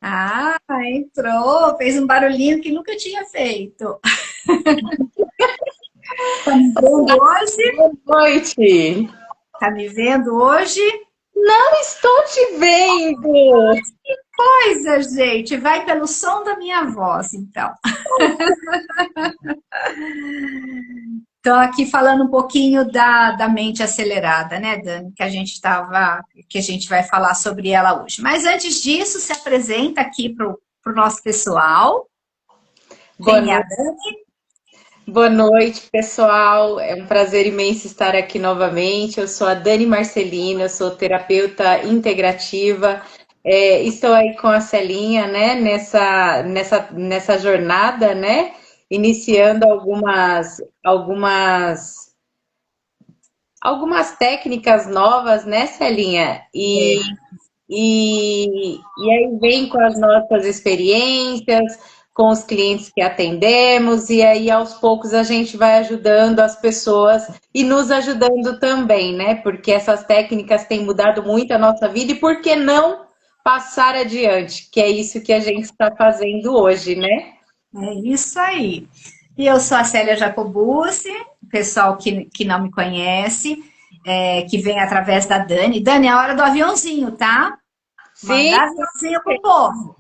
Ah, entrou, fez um barulhinho que nunca tinha feito. Tá me vendo hoje? Boa noite. Tá me vendo hoje? Não estou te vendo. Pois é, gente, vai pelo som da minha voz, então. Estou aqui falando um pouquinho da mente acelerada, né, Dani? Que a gente vai falar sobre ela hoje. Mas antes disso, se apresenta aqui para o nosso pessoal. Boa Quem é a noite. Dani? Boa noite, pessoal. É um prazer imenso estar aqui novamente. Eu sou a Dani Marcelino, eu sou terapeuta integrativa. Estou aí com a Celinha, né, nessa jornada, né, iniciando algumas técnicas novas, né, Celinha? E aí vem com as nossas experiências, com os clientes que atendemos, e aí aos poucos a gente vai ajudando as pessoas e nos ajudando também, né? Porque essas técnicas têm mudado muito a nossa vida, e por que não passar adiante? Que é isso que a gente está fazendo hoje, né? É isso aí. E eu sou a Célia Jacobucci, pessoal que não me conhece, que vem através da Dani. Dani, é a hora do aviãozinho, tá? Sim, Mandar aviãozinho pro povo.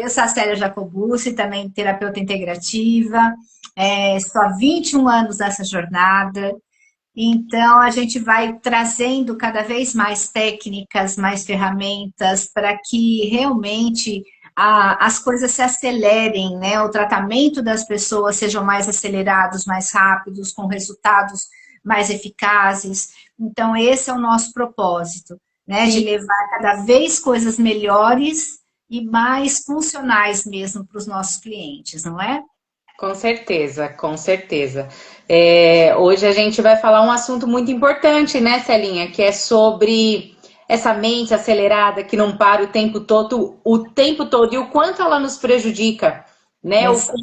Eu sou a Célia Jacobucci, também terapeuta integrativa. Estou há 21 anos nessa jornada. Então, a gente vai trazendo cada vez mais técnicas, mais ferramentas para que realmente as coisas se acelerem, né? O tratamento das pessoas sejam mais acelerados, mais rápidos, com resultados mais eficazes. Então, esse é o nosso propósito, né? De sim. levar cada vez coisas melhores e mais funcionais mesmo para os nossos clientes, não é? Com certeza, com certeza. Hoje a gente vai falar um assunto muito importante, né, Celinha? Que é sobre essa mente acelerada que não para o tempo todo e o quanto ela nos prejudica, né? Essa.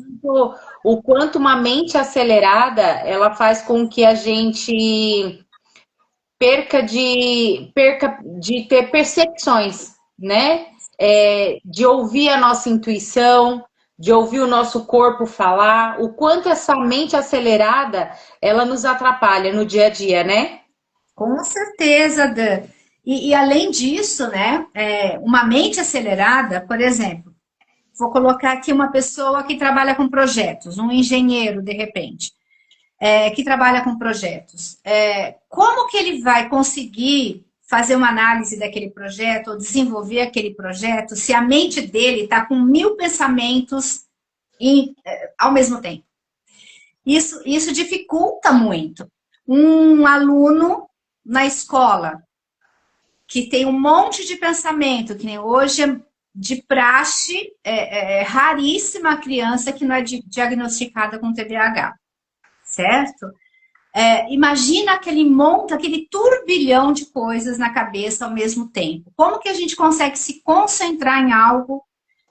O quanto uma mente acelerada ela faz com que a gente perca de ter percepções, né? De ouvir a nossa intuição, de ouvir o nosso corpo falar, o quanto essa mente acelerada ela nos atrapalha no dia a dia, né? Com certeza, Dan. E além disso, né, uma mente acelerada, por exemplo, vou colocar aqui uma pessoa que trabalha com projetos, um engenheiro, de repente, que trabalha com projetos. Como que ele vai conseguir fazer uma análise daquele projeto ou desenvolver aquele projeto se a mente dele está com 1000 pensamentos ao mesmo tempo? Isso dificulta muito. Um aluno na escola que tem um monte de pensamento, que nem hoje é de praxe, é raríssima a criança que não é diagnosticada com TDAH, certo? Imagina aquele turbilhão de coisas na cabeça ao mesmo tempo. Como que a gente consegue se concentrar em algo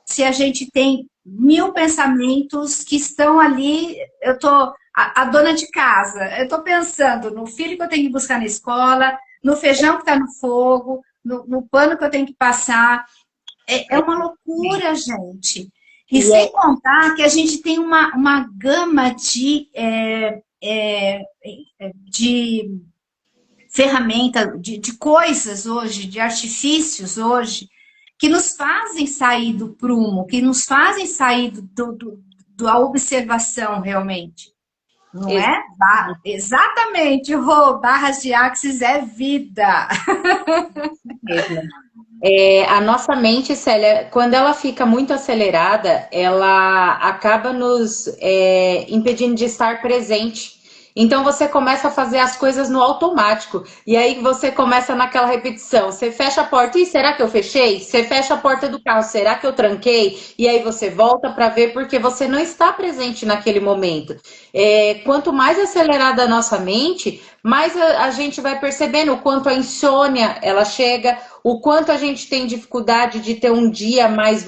se a gente tem 1000 pensamentos que estão ali? Eu tô a dona de casa, eu estou pensando no filho que eu tenho que buscar na escola, no feijão que está no fogo, no pano que eu tenho que passar. É uma loucura, gente. E E sem é, contar que a gente tem uma gama de ferramenta, de coisas hoje, de artifícios hoje, que nos fazem sair do prumo, que nos fazem sair da observação realmente. Não é? Exatamente, Rô, barras de axis é vida. mesmo. A nossa mente, Célia, quando ela fica muito acelerada, ela acaba nos impedindo de estar presente. Então você começa a fazer as coisas no automático. E aí você começa naquela repetição. Você fecha a porta, e será que eu fechei? Você fecha a porta do carro, será que eu tranquei? E aí você volta para ver porque você não está presente naquele momento. Quanto mais acelerada a nossa mente, mais a gente vai percebendo o quanto a insônia ela chega, o quanto a gente tem dificuldade de ter um dia mais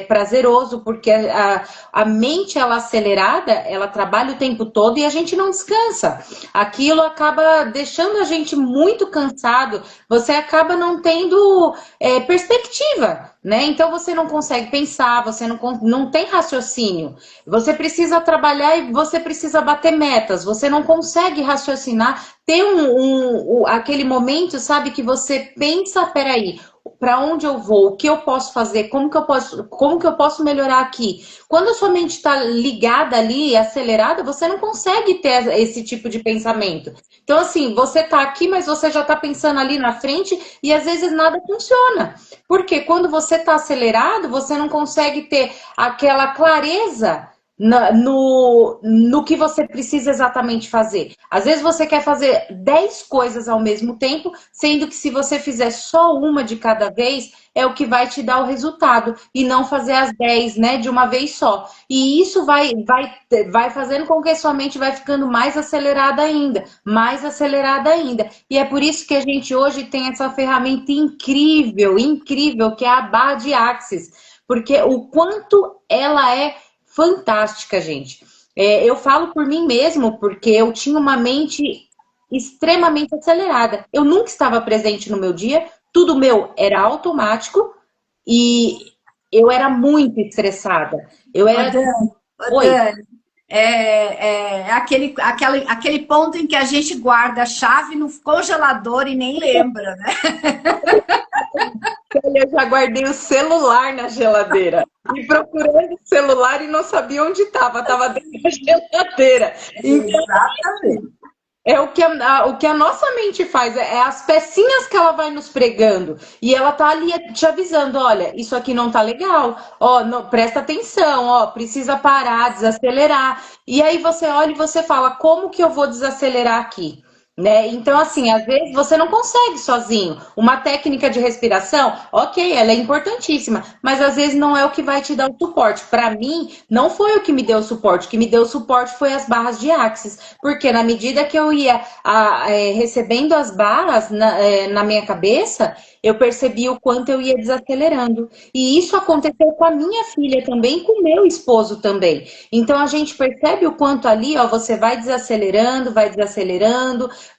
prazeroso, porque a mente ela acelerada, ela trabalha o tempo todo e a gente não descansa. Aquilo acaba deixando a gente muito cansado, você acaba não tendo perspectiva, né? Então você não consegue pensar, você não tem raciocínio. Você precisa trabalhar e você precisa bater metas, você não consegue raciocinar, ter aquele momento, sabe, que você pensa, peraí, para onde eu vou, o que eu posso fazer, como que eu posso melhorar aqui? Quando a sua mente está ligada ali, acelerada, você não consegue ter esse tipo de pensamento. Então, assim, você está aqui, mas você já está pensando ali na frente e às vezes nada funciona. Porque quando você está acelerado, você não consegue ter aquela clareza no que você precisa exatamente fazer. Às vezes você quer fazer 10 coisas ao mesmo tempo, sendo que se você fizer só uma de cada vez, é o que vai te dar o resultado, e não fazer as 10, né, de uma vez só. E isso vai fazendo com que a sua mente vai ficando mais acelerada ainda, mais acelerada ainda. E é por isso que a gente hoje tem essa ferramenta incrível, incrível, que é a barra de Axis, porque o quanto ela é fantástica, gente. Eu falo por mim mesmo, porque eu tinha uma mente extremamente acelerada. Eu nunca estava presente no meu dia, tudo meu era automático e eu era muito estressada. Eu Ô, era. Dani, ô, Oi. Dani, é aquele ponto em que a gente guarda a chave no congelador e nem lembra, né? Eu já guardei o celular na geladeira. E procurando o celular e não sabia onde estava. Estava dentro da geladeira. Então, Exatamente. é o que a nossa mente faz, é as pecinhas que ela vai nos pregando. E ela tá ali te avisando, olha, isso aqui não tá legal, ó, presta atenção, ó, precisa parar, desacelerar. E aí você olha e você fala, como que eu vou desacelerar aqui? Né? Então, assim, às vezes você não consegue sozinho. Uma técnica de respiração, ok, ela é importantíssima, mas às vezes não é o que vai te dar o suporte. Para mim, não foi o que me deu o suporte. O que me deu o suporte foi as barras de Axis. Porque na medida que eu ia recebendo as barras na minha cabeça, eu percebi o quanto eu ia desacelerando. E isso aconteceu com a minha filha também, com o meu esposo também. Então a gente percebe o quanto ali, ó, você vai desacelerando,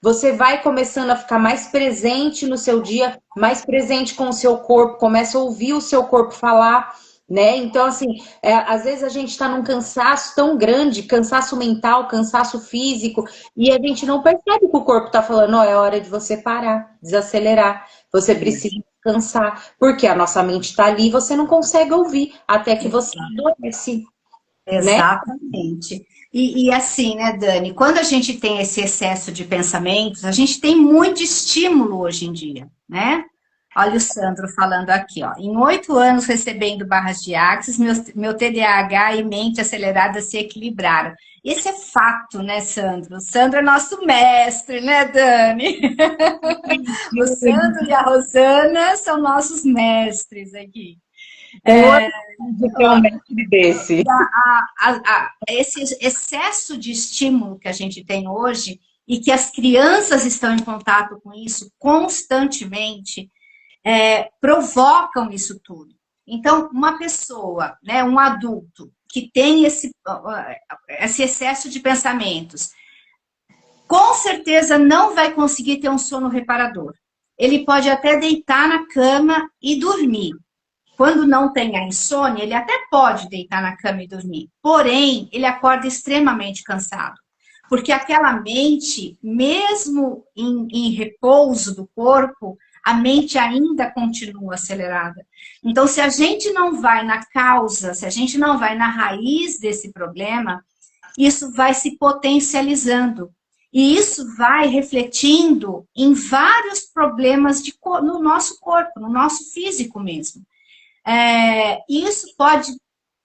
você vai começando a ficar mais presente no seu dia, mais presente com o seu corpo, começa a ouvir o seu corpo falar. Né? Então, assim, às vezes a gente está num cansaço tão grande, cansaço mental, cansaço físico, e a gente não percebe que o corpo está falando, ó, é hora de você parar, desacelerar, você precisa descansar, porque a nossa mente está ali e você não consegue ouvir até que você adormece, né? Exatamente. E assim, né, Dani, quando a gente tem esse excesso de pensamentos, a gente tem muito estímulo hoje em dia, né? Olha o Sandro falando aqui, ó. Em 8 anos recebendo barras de Axis, meu TDAH e mente acelerada se equilibraram. Esse é fato, né, Sandro? O Sandro é nosso mestre, né, Dani? O Sandro e a Rosana são nossos mestres aqui. De ter um mestre desse. Esse excesso de estímulo que a gente tem hoje e que as crianças estão em contato com isso constantemente, provocam isso tudo. Então, uma pessoa, né, um adulto que tem esse excesso de pensamentos, com certeza não vai conseguir ter um sono reparador. Ele pode até deitar na cama e dormir. Quando não tem a insônia, ele até pode deitar na cama e dormir. Porém, ele acorda extremamente cansado. Porque aquela mente, mesmo em repouso do corpo, a mente ainda continua acelerada. Então, se a gente não vai na causa, se a gente não vai na raiz desse problema, isso vai se potencializando. E isso vai refletindo em vários problemas no nosso corpo, no nosso físico mesmo. Isso pode,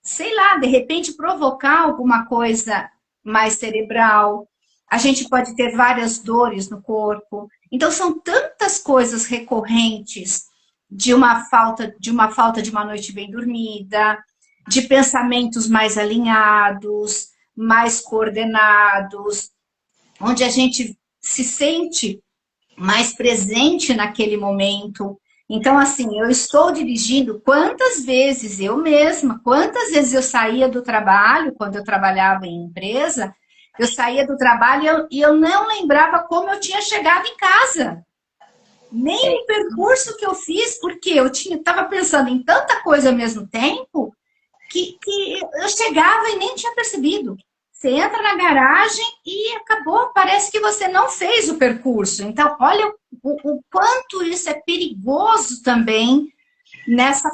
sei lá, de repente provocar alguma coisa mais cerebral. A gente pode ter várias dores no corpo. Então, são tantas coisas recorrentes de uma falta de uma noite bem dormida, de pensamentos mais alinhados, mais coordenados, onde a gente se sente mais presente naquele momento. Então, assim, eu estou dirigindo quantas vezes eu mesma, quantas vezes eu saía do trabalho, quando eu trabalhava em empresa, eu saía do trabalho e eu não lembrava como eu tinha chegado em casa. Nem o percurso que eu fiz, porque eu estava pensando em tanta coisa ao mesmo tempo que eu chegava e nem tinha percebido. Você entra na garagem e acabou, parece que você não fez o percurso. Então, olha o quanto isso é perigoso também nessa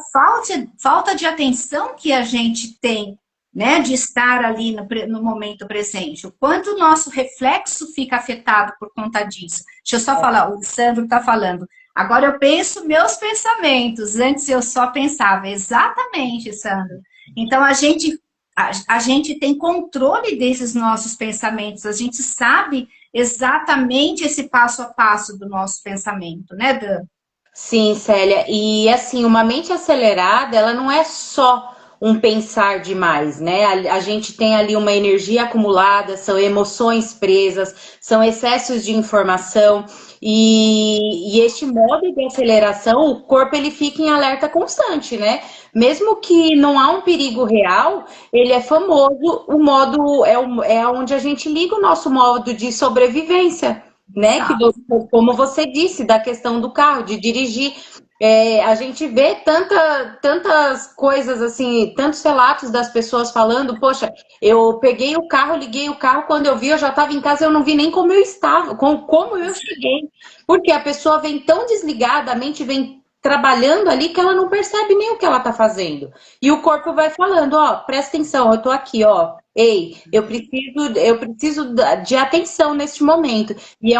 falta de atenção que a gente tem, né, de estar ali no momento presente. O quanto o nosso reflexo fica afetado por conta disso. Deixa eu só falar, o Sandro está falando. Agora eu penso meus pensamentos. Antes eu só pensava. Exatamente, Sandro. Então a gente tem controle desses nossos pensamentos. A gente sabe exatamente esse passo a passo do nosso pensamento, né, Dan? Sim, Célia. E assim, uma mente acelerada, ela não é só um pensar demais, né? A gente tem ali uma energia acumulada, são emoções presas, são excessos de informação. E este modo de aceleração, o corpo ele fica em alerta constante, né? Mesmo que não há um perigo real, ele é famoso, o modo é onde a gente liga o nosso modo de sobrevivência, né? Que como você disse, da questão do carro, de dirigir. A gente vê tantas coisas assim, tantos relatos das pessoas falando, poxa, eu peguei o carro, liguei o carro, quando eu vi, eu já estava em casa, eu não vi nem como eu estava, como eu cheguei. Porque a pessoa vem tão desligada, a mente vem trabalhando ali que ela não percebe nem o que ela está fazendo. E o corpo vai falando, ó, presta atenção, eu tô aqui, ó. Ei, eu preciso de atenção neste momento. E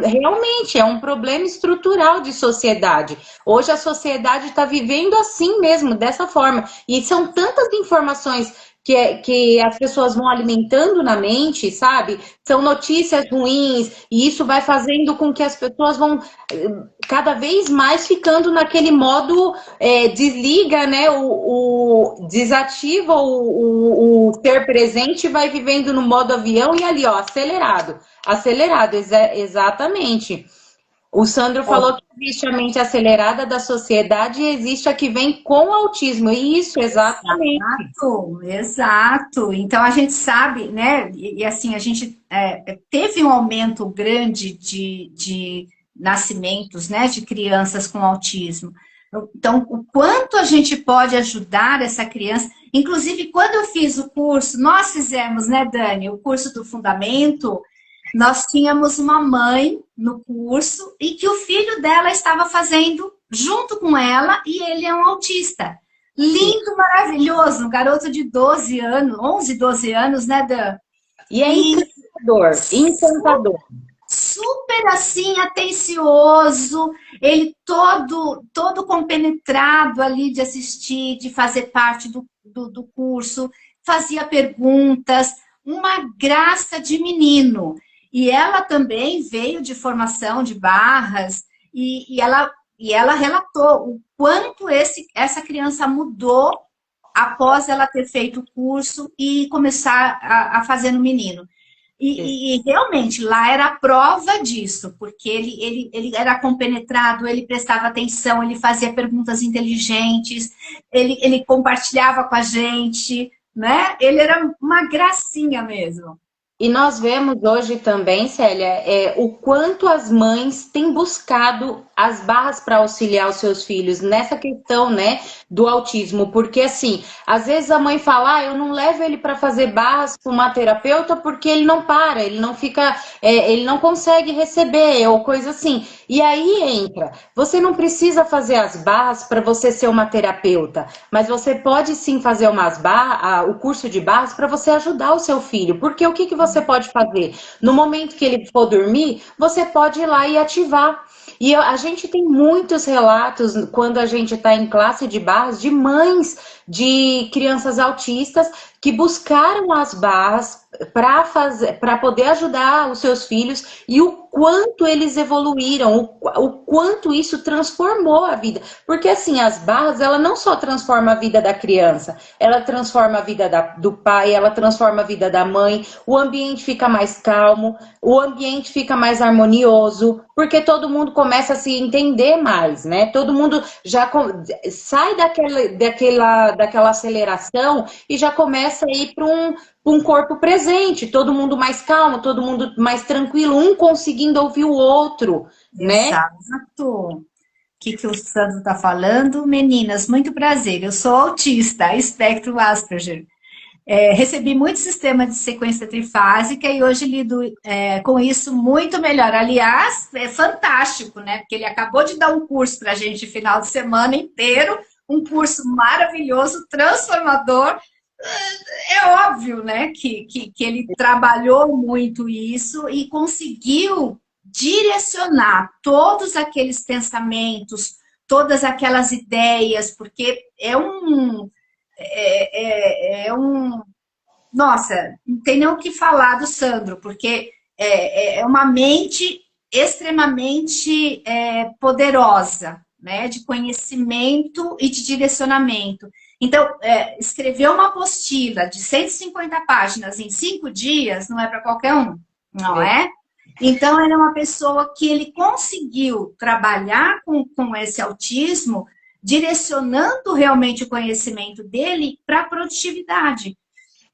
realmente é um problema estrutural de sociedade. Hoje a sociedade está vivendo assim mesmo, dessa forma. E são tantas informações que as pessoas vão alimentando na mente, sabe? São notícias ruins, e isso vai fazendo com que as pessoas vão cada vez mais ficando naquele modo desliga, né? Desativa o ser presente e vai vivendo no modo avião e ali, ó, acelerado. Acelerado, exatamente. O Sandro falou que existe a mente acelerada da sociedade e existe a que vem com o autismo. E isso, exatamente. Exato, exato. Então a gente sabe, né? E assim, a gente teve um aumento grande de nascimentos, né? De crianças com autismo. Então, o quanto a gente pode ajudar essa criança. Inclusive, quando eu fiz o curso, nós fizemos, né, Dani, o curso do Fundamento. Nós tínhamos uma mãe no curso e que o filho dela estava fazendo junto com ela e ele é um autista. Lindo, maravilhoso, um garoto de 12 anos, 11, 12 anos, né, Dan? E é encantador, encantador. Super assim, atencioso, ele todo compenetrado ali de assistir, de fazer parte do curso, fazia perguntas, uma graça de menino. E ela também veio de formação de barras e ela relatou o quanto essa criança mudou após ela ter feito o curso e começar a fazer no menino. E realmente, lá era a prova disso, porque ele era compenetrado, ele prestava atenção, ele fazia perguntas inteligentes, ele compartilhava com a gente, né? Ele era uma gracinha mesmo. E nós vemos hoje também, Célia, o quanto as mães têm buscado as barras para auxiliar os seus filhos nessa questão, né, do autismo. Porque, assim, às vezes a mãe fala, eu não levo ele para fazer barras com uma terapeuta porque ele não para, ele não fica, ele não consegue receber, ou coisa assim. E aí entra, você não precisa fazer as barras para você ser uma terapeuta, mas você pode sim fazer umas barras, o curso de barras para você ajudar o seu filho. Porque o que você pode fazer? No momento que ele for dormir, você pode ir lá e ativar. E a gente tem muitos relatos, quando a gente está em classe de barras, de mães de crianças autistas que buscaram as barras para poder ajudar os seus filhos e o quanto eles evoluíram, o quanto isso transformou a vida. Porque assim, as barras, ela não só transforma a vida da criança, ela transforma a vida do pai, ela transforma a vida da mãe, o ambiente fica mais calmo, o ambiente fica mais harmonioso, porque todo mundo começa a se entender mais, né? Todo mundo já sai daquela aceleração e já começa a ir para um corpo presente, todo mundo mais calmo, todo mundo mais tranquilo, um conseguindo ouvir o outro, né? Exato. O que o Sandro está falando? Meninas, muito prazer. Eu sou autista, espectro Asperger. Recebi muito sistema de sequência trifásica e hoje lido com isso muito melhor. Aliás, é fantástico, né? Porque ele acabou de dar um curso para a gente final de semana inteiro, um curso maravilhoso, transformador. É óbvio, né, que ele trabalhou muito isso e conseguiu direcionar todos aqueles pensamentos, todas aquelas ideias, porque nossa, não tem nem o que falar do Sandro, porque é uma mente extremamente poderosa, né, de conhecimento e de direcionamento. Então, escrever uma apostila de 150 páginas em 5 dias não é para qualquer um, não é? Então, ele é uma pessoa que ele conseguiu trabalhar com esse autismo, direcionando realmente o conhecimento dele para a produtividade.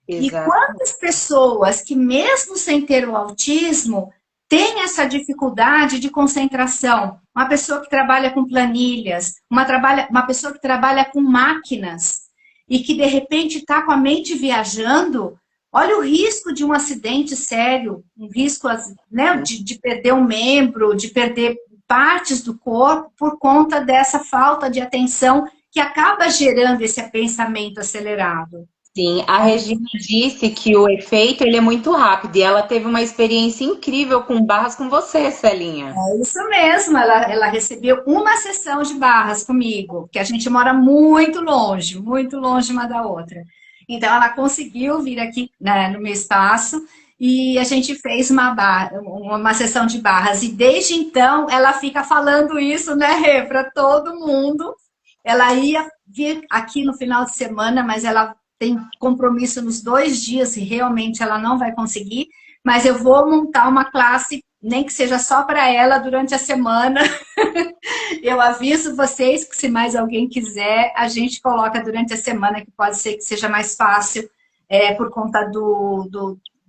E Exato. quantas pessoas que, mesmo sem ter o autismo, têm essa dificuldade de concentração? Uma pessoa que trabalha com planilhas, uma pessoa que trabalha com máquinas e que, de repente, está com a mente viajando. Olha o risco de um acidente sério, um risco, né, de perder um membro, de perder partes do corpo por conta dessa falta de atenção que acaba gerando esse pensamento acelerado. Sim, a Regina disse que o efeito ele é muito rápido e ela teve uma experiência incrível com barras com você, Celinha. É isso mesmo, ela recebeu uma sessão de barras comigo, que a gente mora muito longe uma da outra. Então, ela conseguiu vir aqui, né, no meu espaço e a gente fez uma sessão de barras. E desde então, ela fica falando isso, né, Rê, para todo mundo. Ela ia vir aqui no final de semana, mas ela tem compromisso nos 2 dias e realmente ela não vai conseguir. Mas eu vou montar uma classe, nem que seja só para ela, durante a semana. Eu aviso vocês que se mais alguém quiser, a gente coloca durante a semana, que pode ser que seja mais fácil, por conta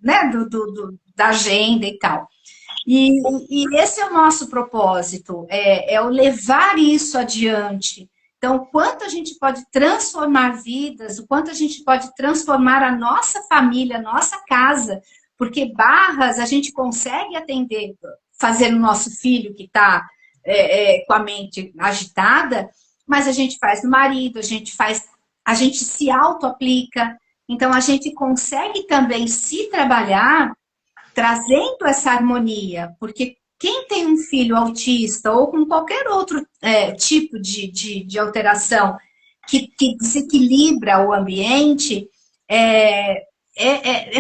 né, da agenda e tal. E esse é o nosso propósito, é o levar isso adiante. Então, o quanto a gente pode transformar vidas, o quanto a gente pode transformar a nossa família, a nossa casa, porque barras a gente consegue atender, fazer o nosso filho que está com a mente agitada, mas a gente faz no marido, a gente se auto-aplica, então a gente consegue também se trabalhar trazendo essa harmonia, porque quem tem um filho autista ou com qualquer outro tipo de alteração que desequilibra o ambiente, é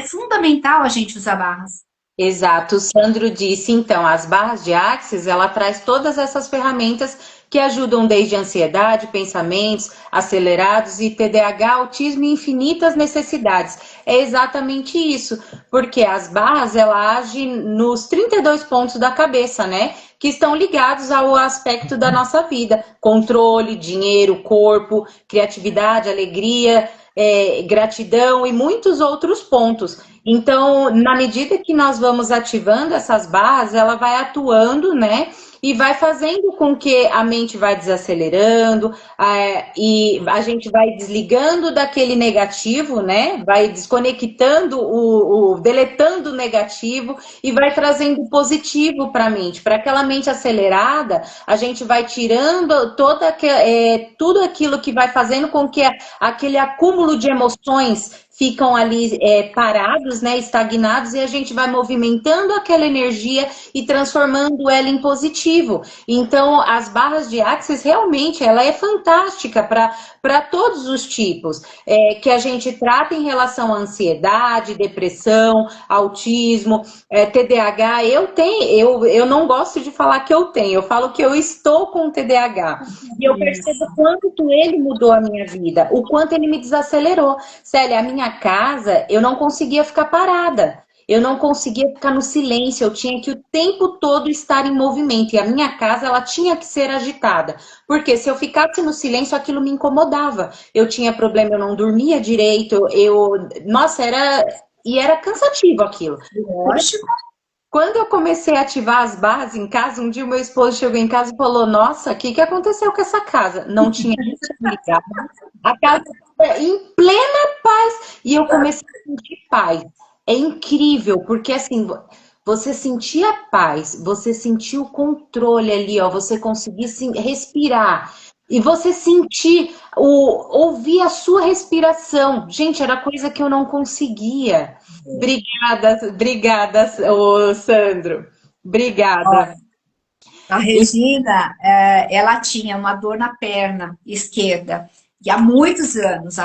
fundamental a gente usar barras. Exato, o Sandro disse, então, as barras de Axis, ela traz todas essas ferramentas que ajudam desde ansiedade, pensamentos acelerados e TDAH, autismo e infinitas necessidades. É exatamente isso, porque as barras, ela age nos 32 pontos da cabeça, né? Que estão ligados ao aspecto da nossa vida. Controle, dinheiro, corpo, criatividade, alegria, gratidão e muitos outros pontos. Então, na medida que nós vamos ativando essas barras, ela vai atuando, né? E vai fazendo com que a mente vai desacelerando e a gente vai desligando daquele negativo, né? Vai desconectando, deletando o negativo e vai trazendo o positivo para a mente. Para aquela mente acelerada, a gente vai tirando tudo aquilo que vai fazendo com que aquele acúmulo de emoções ficam ali parados, né, estagnados, e a gente vai movimentando aquela energia e transformando ela em positivo. Então, as barras de Axis, realmente, ela é fantástica para todos os tipos, que a gente trata em relação à ansiedade, depressão, autismo, TDAH. Eu não gosto de falar que eu tenho, eu falo que eu estou com TDAH. E eu percebo o quanto ele mudou a minha vida, o quanto ele me desacelerou. Célia, a minha casa, eu não conseguia ficar parada. Eu não conseguia ficar no silêncio, eu tinha que o tempo todo estar em movimento. E a minha casa, ela tinha que ser agitada. Porque se eu ficasse no silêncio, aquilo me incomodava. Eu tinha problema, eu não dormia direito. Nossa, era cansativo aquilo. Lógico. Quando eu comecei a ativar as barras em casa, um dia o meu esposo chegou em casa e falou: Nossa, o que aconteceu com essa casa? Não tinha gente ligada. A casa estava em plena paz. E eu comecei a sentir paz. É incrível, porque assim, você sentia paz, você sentia o controle ali, ó, você conseguia respirar. E você sentir, ouvir a sua respiração. Gente, era coisa que eu não conseguia. Obrigada, ô Sandro. Obrigada. A Regina, ela tinha uma dor na perna esquerda. E há muitos anos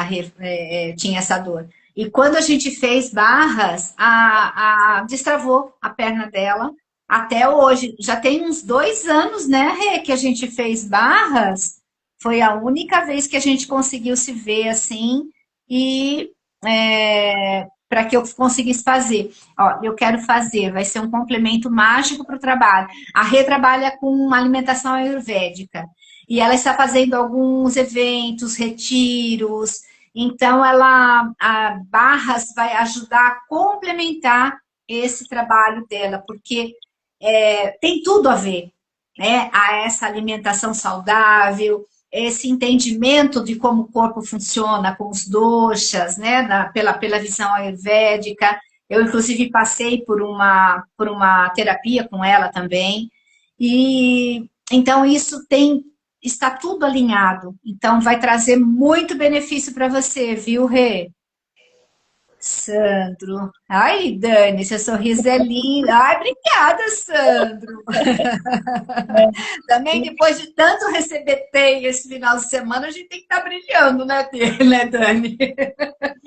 tinha essa dor. E quando a gente fez barras, destravou a perna dela. Até hoje, já tem uns 2 anos, né, Rê, que a gente fez barras. Foi a única vez que a gente conseguiu se ver assim e para que eu conseguisse fazer. Ó, eu quero fazer, vai ser um complemento mágico para o trabalho. A Rê trabalha com alimentação ayurvédica e ela está fazendo alguns eventos, retiros. Então, a Barras vai ajudar a complementar esse trabalho dela, porque tem tudo a ver, né? A essa alimentação saudável, esse entendimento de como o corpo funciona com os doshas, né? Pela visão ayurvédica. Eu, inclusive, passei por uma terapia com ela também. E então isso está tudo alinhado. Então vai trazer muito benefício para você, viu, Rê? Sandro. Ai, Dani, seu sorriso é lindo. Ai, obrigada, Sandro. Também depois de tanto receber TEI esse final de semana, a gente tem que estar brilhando, né, Dani?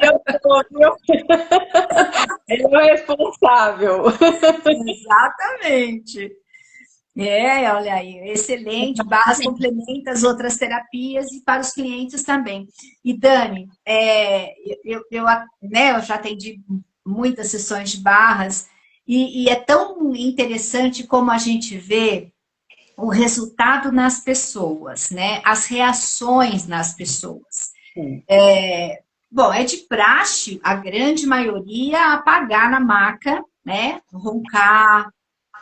Eu sou, viu? Ele é o responsável. Exatamente. Olha aí, excelente. Barras complementa as outras terapias e para os clientes também. E Dani, eu já atendi muitas sessões de barras e é tão interessante como a gente vê o resultado nas pessoas, né? As reações nas pessoas. Bom, é de praxe a grande maioria apagar na maca, né? Roncar,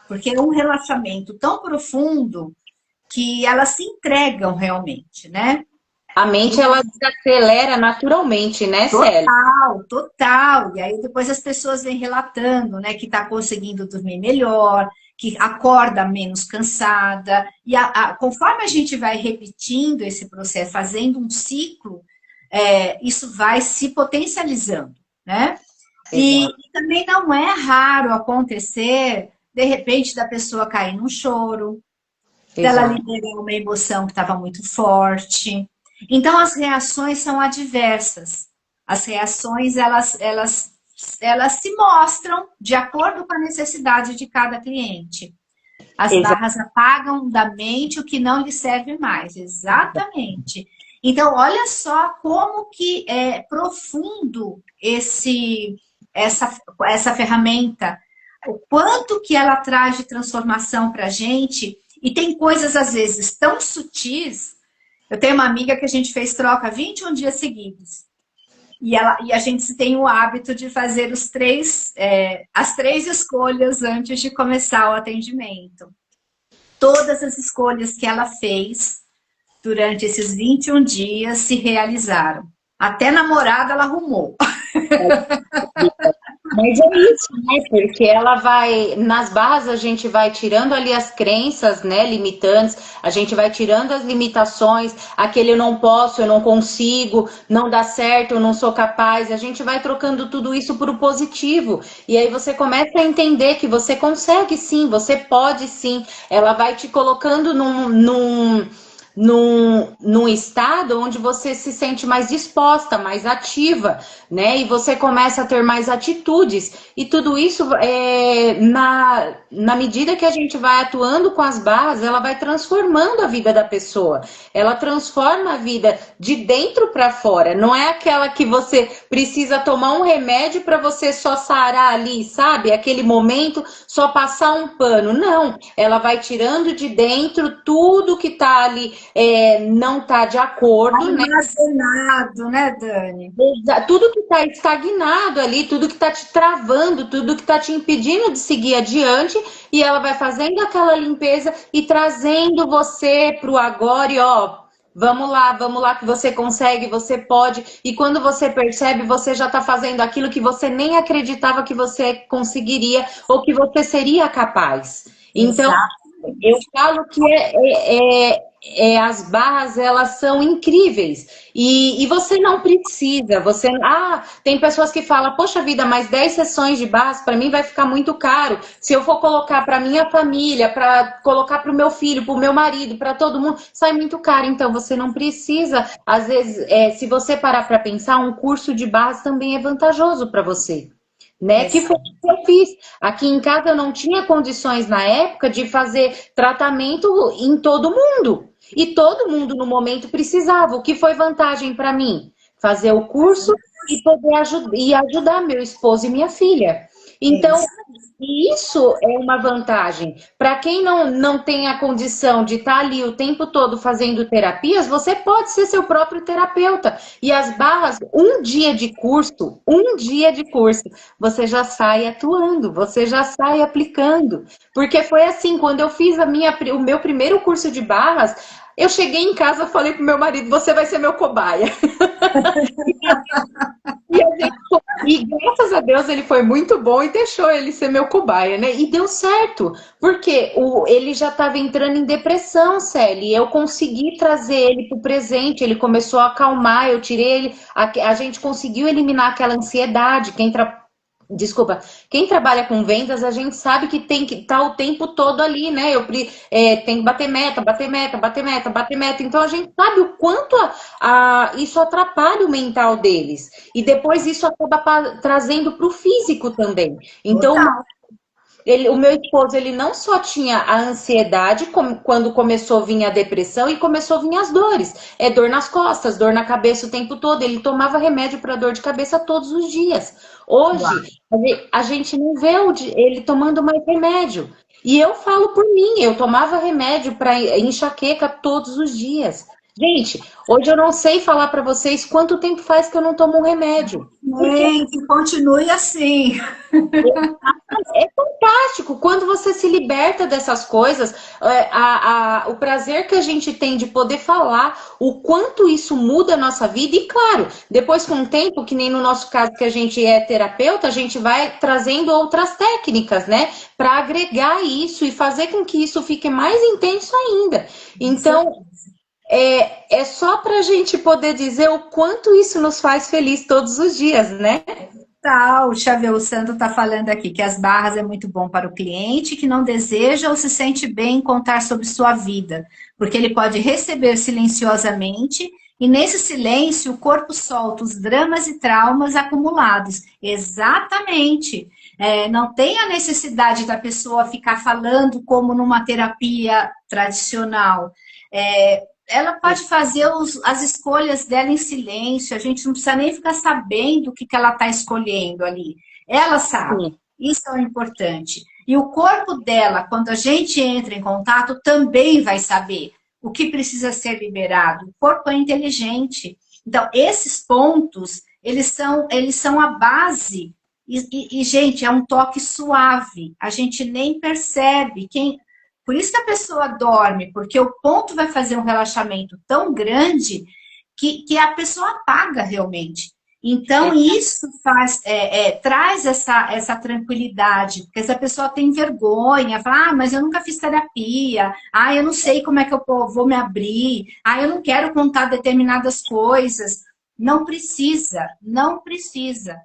porque é um relaxamento tão profundo que elas se entregam realmente, né? A mente, ela desacelera naturalmente, né, Célia? Total, total. E aí depois as pessoas vêm relatando, né, que está conseguindo dormir melhor, que acorda menos cansada. E conforme a gente vai repetindo esse processo, fazendo um ciclo, isso vai se potencializando, né? E também não é raro acontecer, de repente, da pessoa cair num choro, dela liberar uma emoção que estava muito forte. Então, as reações são adversas. As reações, elas se mostram de acordo com a necessidade de cada cliente. As barras apagam da mente o que não lhe serve mais. Exatamente. Então, olha só como que é profundo essa ferramenta. O quanto que ela traz de transformação para a gente. E tem coisas, às vezes, tão sutis. Eu tenho uma amiga que a gente fez troca 21 dias seguidos. E a gente tem o hábito de fazer as 3 escolhas antes de começar o atendimento. Todas as escolhas que ela fez durante esses 21 dias se realizaram. Até namorada ela arrumou. Mas é isso, né? Porque ela vai, nas barras a gente vai tirando ali as crenças, né, limitantes, a gente vai tirando as limitações, aquele eu não posso, eu não consigo, não dá certo, eu não sou capaz, a gente vai trocando tudo isso por o positivo. E aí você começa a entender que você consegue sim, você pode sim. Ela vai te colocando num estado onde você se sente mais disposta, mais ativa, né? E você começa a ter mais atitudes. E tudo isso, na medida que a gente vai atuando com as barras, ela vai transformando a vida da pessoa. Ela transforma a vida de dentro para fora. Não é aquela que você precisa tomar um remédio para você só sarar ali, sabe? Aquele momento, só passar um pano. Não, ela vai tirando de dentro tudo que está ali não está de acordo, né? Armazenado, né, Dani? Tudo que está estagnado ali, tudo que está te travando, tudo que está te impedindo de seguir adiante, e ela vai fazendo aquela limpeza e trazendo você para o agora e ó, vamos lá, que você consegue, você pode. E quando você percebe, você já está fazendo aquilo que você nem acreditava que você conseguiria ou que você seria capaz. Então, Exato. eu falo que as barras, elas são incríveis. E você não precisa, tem pessoas que falam, poxa vida, mas 10 sessões de barras para mim vai ficar muito caro. Se eu for colocar para minha família, para colocar para o meu filho, para o meu marido, para todo mundo, sai muito caro. Então você não precisa. Às vezes, se você parar para pensar, um curso de barras também é vantajoso para você. Né? Que foi o que eu fiz. Aqui em casa eu não tinha condições na época de fazer tratamento em todo mundo. E todo mundo no momento precisava. O que foi vantagem para mim? Fazer o curso e poder ajudar meu esposo e minha filha. Então, isso é uma vantagem. Para quem não tem a condição de estar ali o tempo todo fazendo terapias, você pode ser seu próprio terapeuta. E as barras, um dia de curso, você já sai atuando, você já sai aplicando. Porque foi assim, quando eu fiz o meu primeiro curso de barras, eu cheguei em casa e falei pro meu marido, você vai ser meu cobaia. E graças a Deus ele foi muito bom e deixou ele ser meu cobaia, né? E deu certo, porque ele já estava entrando em depressão, Célia, e eu consegui trazer ele para o presente, ele começou a acalmar, eu tirei ele, a gente conseguiu eliminar aquela ansiedade. Desculpa, quem trabalha com vendas, a gente sabe que tem que estar o tempo todo ali, né? Tem que bater meta, bater meta, bater meta, bater meta. Então a gente sabe o quanto isso atrapalha o mental deles. E depois isso acaba trazendo para o físico também. Então, o meu esposo, ele não só tinha a ansiedade, quando começou a vir a depressão e começou a vir as dores. É dor nas costas, dor na cabeça o tempo todo. Ele tomava remédio para dor de cabeça todos os dias. Hoje, a gente não vê ele tomando mais remédio. E eu falo por mim, eu tomava remédio para enxaqueca todos os dias. Gente, hoje eu não sei falar para vocês quanto tempo faz que eu não tomo um remédio. Gente, continue assim. É fantástico quando você se liberta dessas coisas, o prazer que a gente tem de poder falar, o quanto isso muda a nossa vida. E claro, depois com o tempo, que nem no nosso caso que a gente é terapeuta, a gente vai trazendo outras técnicas, né, para agregar isso e fazer com que isso fique mais intenso ainda. Então, é só para a gente poder dizer o quanto isso nos faz feliz todos os dias, né? O Xavier Santo está falando aqui que as barras é muito bom para o cliente que não deseja ou se sente bem em contar sobre sua vida, porque ele pode receber silenciosamente e nesse silêncio o corpo solta os dramas e traumas acumulados. Exatamente. Não tem a necessidade da pessoa ficar falando como numa terapia tradicional. Ela pode fazer as escolhas dela em silêncio, a gente não precisa nem ficar sabendo o que ela está escolhendo ali. Ela sabe, isso é o importante. E o corpo dela, quando a gente entra em contato, também vai saber o que precisa ser liberado. O corpo é inteligente. Então, esses pontos, eles são a base. Gente, é um toque suave. A gente nem percebe. Por isso que a pessoa dorme, porque o ponto vai fazer um relaxamento tão grande que a pessoa apaga realmente. Então, isso traz essa tranquilidade, porque se a pessoa tem vergonha, fala, mas eu nunca fiz terapia, eu não sei como é que eu vou me abrir, eu não quero contar determinadas coisas. Não precisa, não precisa.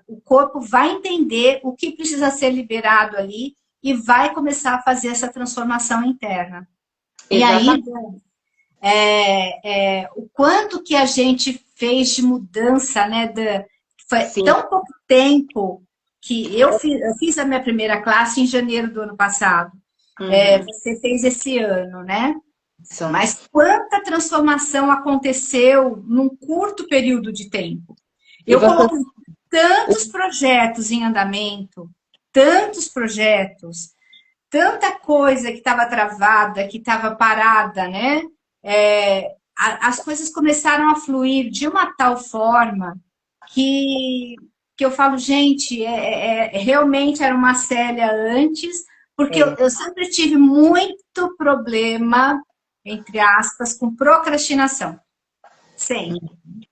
O corpo vai entender o que precisa ser liberado ali e vai começar a fazer essa transformação interna. Exatamente. E aí, o quanto que a gente fez de mudança, né? Foi Sim. tão pouco tempo que eu fiz a minha primeira classe em janeiro do ano passado. Você fez esse ano, né? Sim. Mas quanta transformação aconteceu num curto período de tempo. Eu coloquei tantos projetos em andamento, tantos projetos, tanta coisa que estava travada, que estava parada, né? As coisas começaram a fluir de uma tal forma que eu falo, gente, realmente era uma Célia antes, porque eu sempre tive muito problema, entre aspas, com procrastinação. Sempre.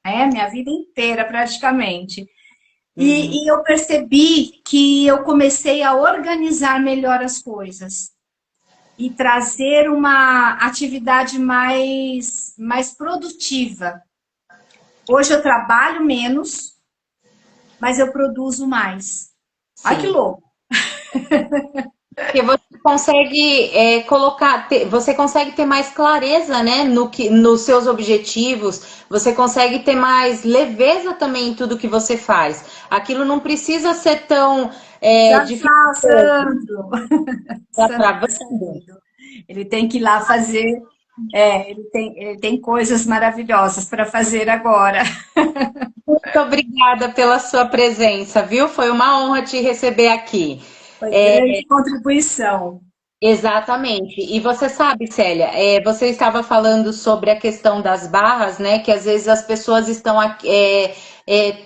Minha vida inteira, praticamente. E eu percebi que eu comecei a organizar melhor as coisas e trazer uma atividade mais produtiva. Hoje eu trabalho menos, mas eu produzo mais. Olha que louco! Porque você consegue você consegue ter mais clareza, né, nos seus objetivos, você consegue ter mais leveza também em tudo que você faz. Aquilo não precisa ser tão difícil. Sandro! Tá Sandro tá travando. saindo. Ele tem que ir lá fazer. Ele tem coisas maravilhosas para fazer agora. Muito obrigada pela sua presença, viu? Foi uma honra te receber aqui. Foi grande contribuição. Exatamente. E você sabe, Célia, você estava falando sobre a questão das barras, né? Que às vezes as pessoas estão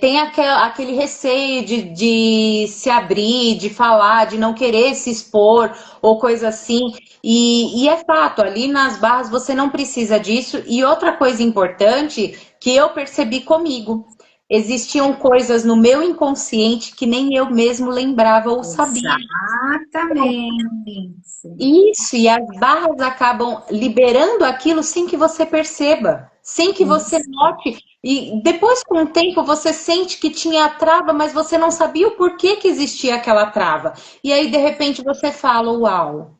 têm aquele receio de se abrir, de falar, de não querer se expor ou coisa assim. E é fato, ali nas barras você não precisa disso. E outra coisa importante que eu percebi comigo. Existiam coisas no meu inconsciente que nem eu mesmo lembrava ou sabia. Exatamente. Isso, e as barras acabam liberando aquilo sem que você perceba, sem que você note. E depois, com o tempo, você sente que tinha a trava, mas você não sabia o porquê que existia aquela trava. E aí, de repente, você fala: Uau,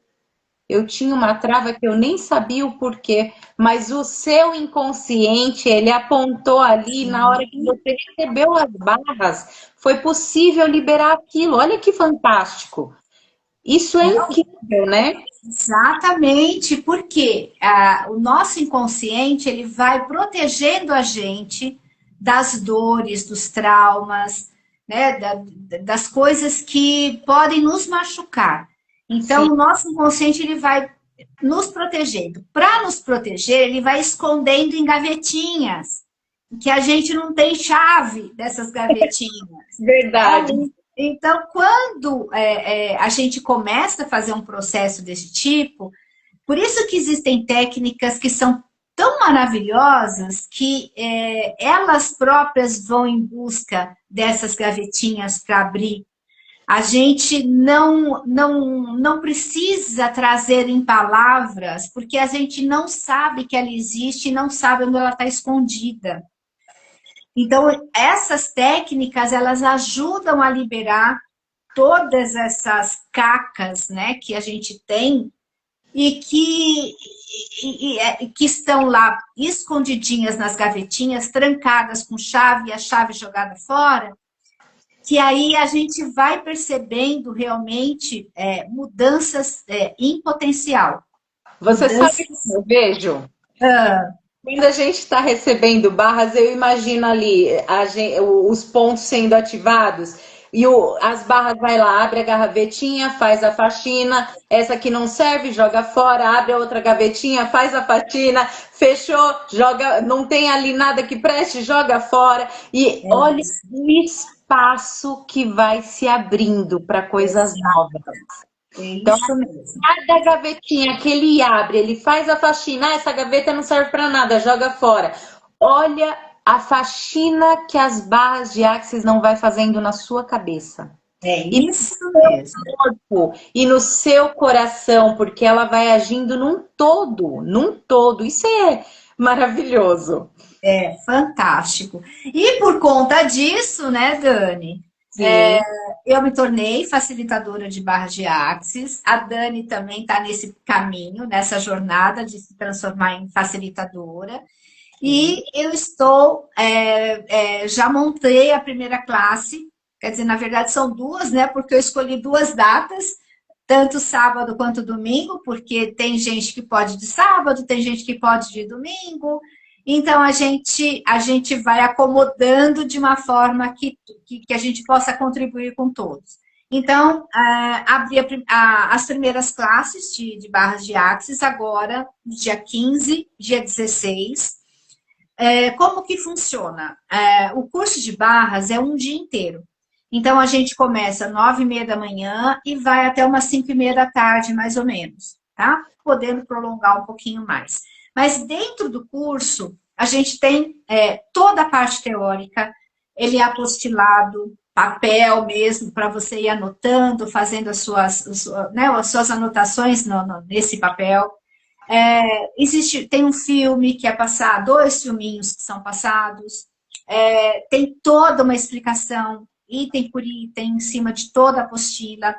eu tinha uma trava que eu nem sabia o porquê, mas o seu inconsciente, ele apontou ali, na hora que você recebeu as barras, foi possível liberar aquilo. Olha que fantástico. Isso é incrível, né? Exatamente, porque o nosso inconsciente ele vai protegendo a gente das dores, dos traumas, né, das coisas que podem nos machucar. Então, Sim. o nosso inconsciente ele vai nos protegendo. Para nos proteger, ele vai escondendo em gavetinhas, que a gente não tem chave dessas gavetinhas. Verdade. Então, quando a gente começa a fazer um processo desse tipo, por isso que existem técnicas que são tão maravilhosas que elas próprias vão em busca dessas gavetinhas para abrir. A gente não precisa trazer em palavras, porque a gente não sabe que ela existe e não sabe onde ela está escondida. Então, essas técnicas, elas ajudam a liberar todas essas cacas, né, que a gente tem e que estão lá escondidinhas nas gavetinhas, trancadas com chave e a chave jogada fora, que aí a gente vai percebendo realmente mudanças em potencial. Você sabe o que eu vejo? Quando a gente está recebendo barras, eu imagino ali os pontos sendo ativados e as barras vai lá, abre a gavetinha, faz a faxina, essa que não serve, joga fora, abre a outra gavetinha, faz a faxina, fechou, joga, não tem ali nada que preste, joga fora e olha o espaço que vai se abrindo para coisas novas. Então, isso mesmo. cada gavetinha que ele abre, ele faz a faxina, essa gaveta não serve para nada, joga fora. Olha a faxina que as barras de Axis não vai fazendo na sua cabeça. É E no isso mesmo. seu corpo, e no seu coração, porque ela vai agindo num todo. Isso é maravilhoso. É fantástico. E por conta disso, né, Dani, Sim, eu me tornei facilitadora de barras de Axis. A Dani também está nesse caminho, nessa jornada de se transformar em facilitadora. sim. E eu estou, já montei a primeira classe, quer dizer, na verdade são duas, né? Porque eu escolhi duas datas, tanto sábado quanto domingo, porque tem gente que pode de sábado, tem gente que pode de domingo. Então a gente vai acomodando de uma forma que a gente possa contribuir com todos. Então, abri as primeiras classes de barras de Axis agora, dia 15, dia 16. Como que funciona? O curso de barras é um dia inteiro. Então, a gente começa às 9h30 da manhã e vai até umas 5h30 da tarde, mais ou menos, tá? Podendo prolongar um pouquinho mais. Mas dentro do curso, a gente tem toda a parte teórica, ele é apostilado, papel mesmo, para você ir anotando, fazendo as suas anotações nesse papel. Tem um filme que é passado, dois filminhos que são passados, tem toda uma explicação, item por item, em cima de toda a apostila.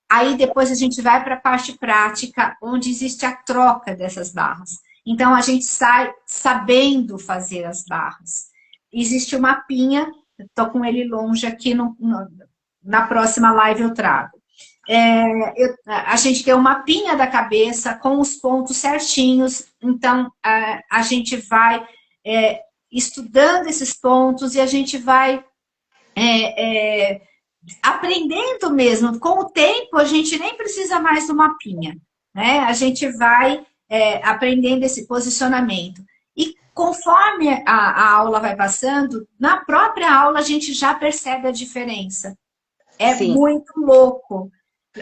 Aí depois a gente vai para a parte prática, onde existe a troca dessas barras. Então a gente sai sabendo fazer as barras. Existe um mapinha, estou com ele longe aqui, na próxima live eu trago. A gente tem um mapinha da cabeça com os pontos certinhos, então a gente vai estudando esses pontos e a gente vai aprendendo mesmo. Com o tempo, a gente nem precisa mais do mapinha, né? A gente vai aprendendo esse posicionamento. E conforme a aula vai passando, na própria aula a gente já percebe a diferença. É Sim. muito louco.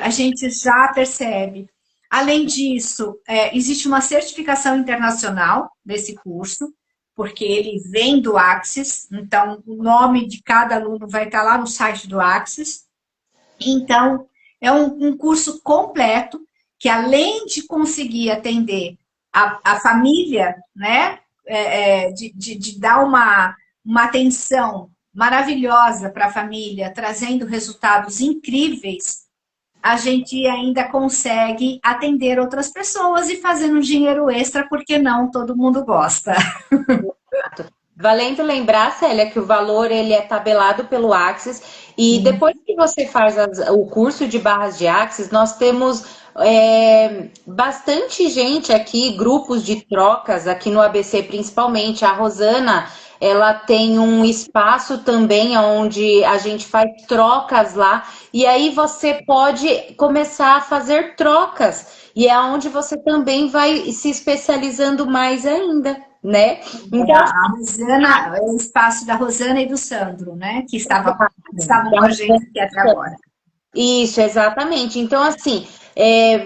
A gente já percebe. Além disso, existe uma certificação internacional desse curso, porque ele vem do Axis, então o nome de cada aluno vai estar lá no site do Axis. Então, é um curso completo, que além de conseguir atender a família, né, de dar uma atenção maravilhosa para a família, trazendo resultados incríveis, a gente ainda consegue atender outras pessoas e fazer um dinheiro extra, porque não todo mundo gosta. Valendo lembrar, Célia, que o valor ele é tabelado pelo Axis e Sim. depois que você faz o curso de barras de Axis, nós temos bastante gente aqui, grupos de trocas aqui no ABC principalmente. A Rosana, ela tem um espaço também onde a gente faz trocas lá e aí você pode começar a fazer trocas e é onde você também vai se especializando mais ainda, né? Então, A Rosana, o espaço da Rosana e do Sandro, né? Que estavam com a gente aqui até agora. isso, exatamente. Então, assim,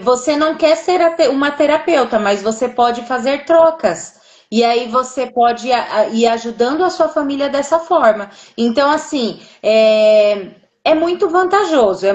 você não quer ser uma terapeuta, mas você pode fazer trocas. E aí você pode ir ajudando a sua família dessa forma. Então, assim, é muito vantajoso,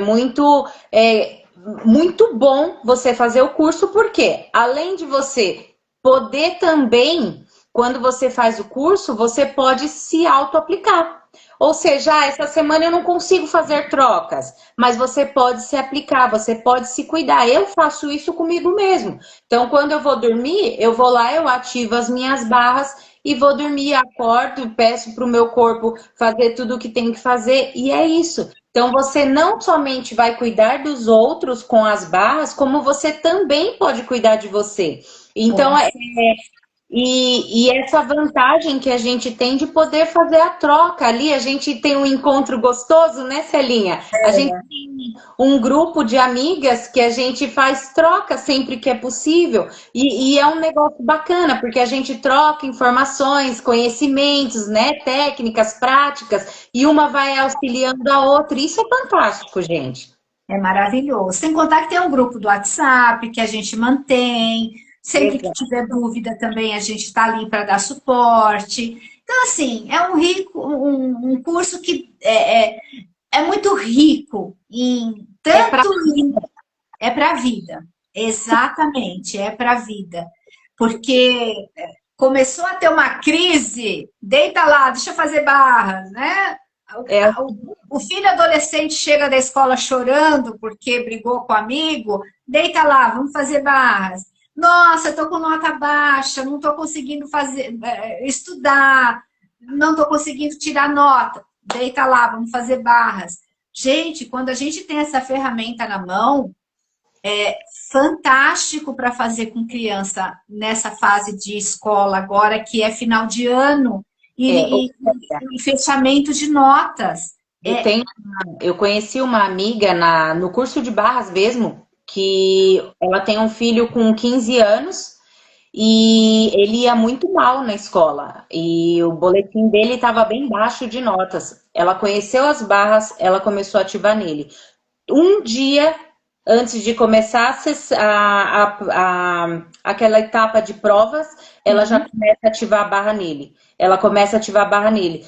muito bom você fazer o curso, porque além de você poder também, quando você faz o curso, você pode se auto-aplicar. Ou seja, essa semana eu não consigo fazer trocas, mas você pode se aplicar, você pode se cuidar. Eu faço isso comigo mesmo. Então, quando eu vou dormir, eu vou lá, eu ativo as minhas barras e vou dormir, acordo, peço para o meu corpo fazer tudo o que tem que fazer, e é isso. Então, você não somente vai cuidar dos outros com as barras, como você também pode cuidar de você. Então, e essa vantagem que a gente tem de poder fazer a troca ali, a gente tem um encontro gostoso, né, Celinha? A gente tem um grupo de amigas que a gente faz troca sempre que é possível, e é um negócio bacana, porque a gente troca informações, conhecimentos, né, técnicas, práticas, e uma vai auxiliando a outra. Isso é fantástico, gente. É maravilhoso. Sem contar que tem um grupo do WhatsApp que a gente mantém. Sempre que Exato. tiver dúvida também, a gente está ali para dar suporte. Então, assim, é um curso que é muito rico em É para tanto é para a vida. Exatamente, é para a vida. Porque começou a ter uma crise, deita lá, deixa eu fazer barras, né? é, O filho adolescente chega da escola chorando porque brigou com o amigo, deita lá, vamos fazer barras. Nossa, eu tô com nota baixa, não tô conseguindo fazer, estudar, não tô conseguindo tirar nota. Deita lá, vamos fazer barras. Gente, quando a gente tem essa ferramenta na mão, fantástico para fazer com criança nessa fase de escola agora, que é final de ano é, e fechamento de notas. eu tenho, eu conheci uma amiga no curso de barras mesmo, que ela tem um filho com 15 anos e ele ia muito mal na escola. E o boletim dele estava bem baixo de notas. Ela conheceu as barras, ela começou a ativar nele. Um dia antes de começar aquela etapa de provas, ela já começa a ativar a barra nele. Ela começa a ativar a barra nele.